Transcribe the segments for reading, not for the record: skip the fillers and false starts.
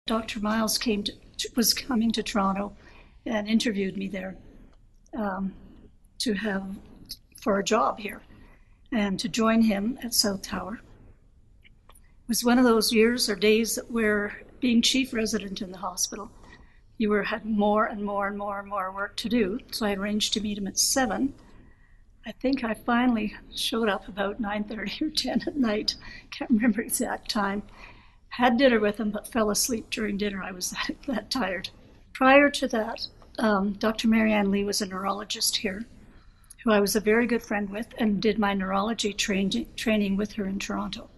Dr. Miles was coming to Toronto and interviewed me there for a job here and to join him at South Tower. It was one of those years or days where being chief resident in the hospital, you had more and more and more and more work to do. So I arranged to meet him at 7. I think I finally showed up about 9:30 or 10 at night. Can't remember exact time. Had dinner with him, but fell asleep during dinner. I was that tired. Prior to that, Dr. Marianne Lee was a neurologist here, who I was a very good friend with and did my neurology training with her in Toronto.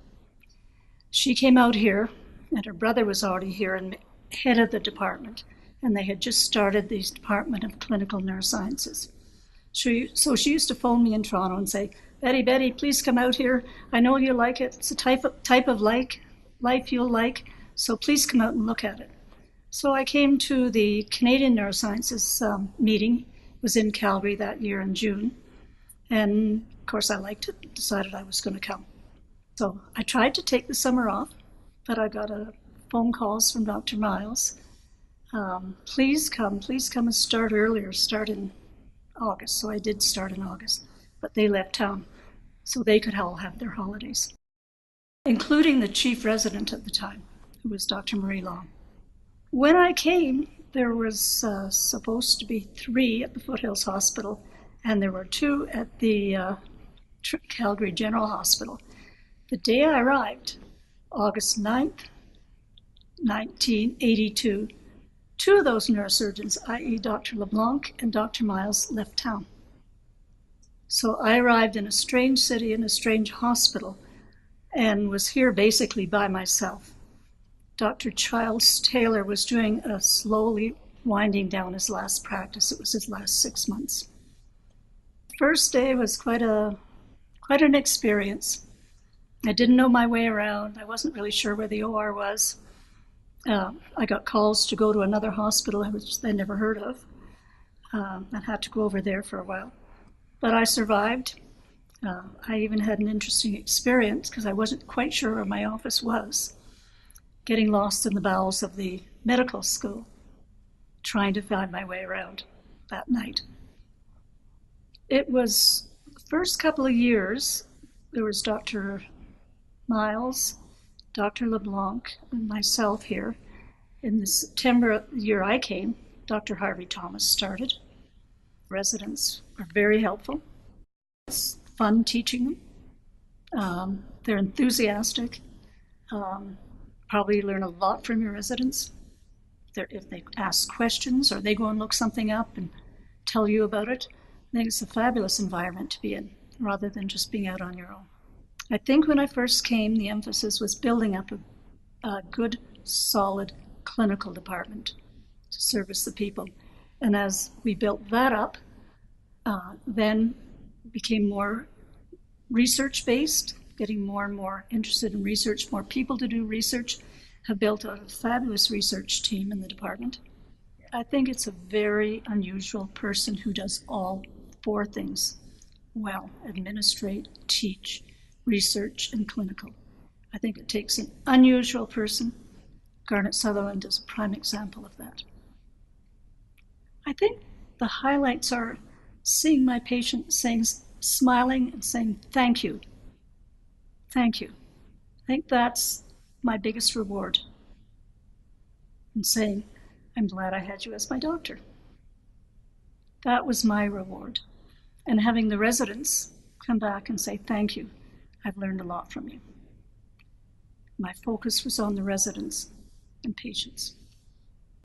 She came out here, and her brother was already here and head of the department, and they had just started the Department of Clinical Neurosciences. So she used to phone me in Toronto and say, Betty, please come out here. I know you like it. It's a type of life you'll like, so please come out and look at it. So I came to the Canadian Neurosciences meeting. It was in Calgary that year in June. And of course I liked it, decided I was going to come. So I tried to take the summer off, but I got phone calls from Dr. Miles. Please come and start earlier, start in August. So I did start in August, but they left town so they could all have their holidays, including the chief resident at the time, who was Dr. Marie Long. When I came, there was supposed to be 3 at the Foothills Hospital, and there were 2 at the Calgary General Hospital. The day I arrived, August 9th, 1982, 2 of those neurosurgeons, i.e. Dr. LeBlanc and Dr. Miles, left town. So I arrived in a strange city, in a strange hospital, and was here basically by myself. Dr. Childs Taylor was doing a slowly winding down his last practice. It was his last 6 months. First day was quite an experience. I didn't know my way around. I wasn't really sure where the OR was. I got calls to go to another hospital which I never heard of, and had to go over there for a while. But I survived. I even had an interesting experience because I wasn't quite sure where my office was, getting lost in the bowels of the medical school, trying to find my way around that night. It was the first couple of years, there was Dr. Miles, Dr. LeBlanc, and myself here. In the September year I came, Dr. Harvey Thomas started. Residents are very helpful. It's fun teaching them. They're enthusiastic. Probably learn a lot from your residents. If they ask questions or they go and look something up and tell you about it, I think it's a fabulous environment to be in, rather than just being out on your own. I think when I first came, the emphasis was building up a good, solid clinical department to service the people. And as we built that up, then became more research-based, getting more and more interested in research, more people to do research, have built a fabulous research team in the department. I think it's a very unusual person who does all 4 things well: administrate, teach, research, and clinical. I think it takes an unusual person. Garnet Sutherland is a prime example of that. I think the highlights are seeing my patient smiling and saying, thank you. Thank you. I think that's my biggest reward. And saying, I'm glad I had you as my doctor. That was my reward. And having the residents come back and say, thank you. I've learned a lot from you. My focus was on the residents and patients.